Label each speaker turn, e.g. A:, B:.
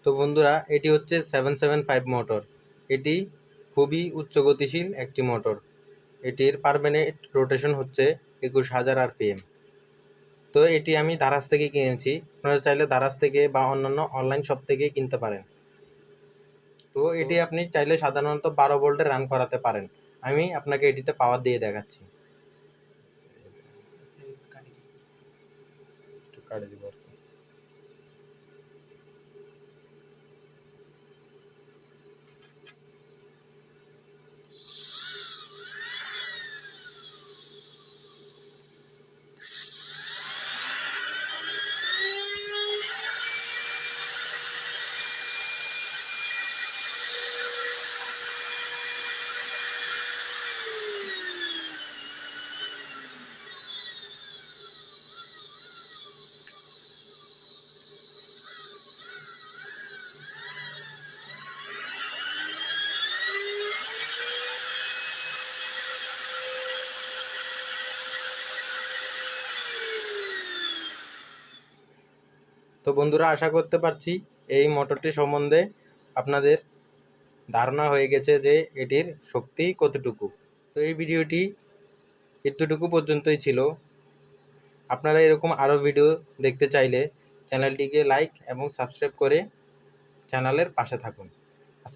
A: তো বন্ধুরা, এটি হচ্ছে 775 মোটর। এটি খুবই উচ্চ গতিশীল একটি মোটর। এটির পার মিনিট রোটেশন হচ্ছে 21,000 RPM। তো এটি আমি দারাজ থেকে কিনেছি। আপনারা চাইলে দারাজ থেকে বা অন্যান্য অনলাইন শপ থেকে কিনতে পারেন। তো এটি আপনি চাইলে সাধারণত 12 ভোল্টে রান করাতে পারেন। আমি আপনাকে এটিতে পাওয়ার দিয়ে দেখাচ্ছি। একটু কাটে দিব আর কি। তো বন্ধুরা, আশা করতে পারছি এই মোটরটি সম্বন্ধে আপনাদের ধারণা হয়ে গেছে যে এটির শক্তি কতটুকু। তো এই ভিডিওটি এতটুকু পর্যন্তই ছিল। আপনারা এরকম আরও ভিডিও দেখতে চাইলে চ্যানেলটিকে লাইক এবং সাবস্ক্রাইব করে চ্যানেলের পাশে থাকুন।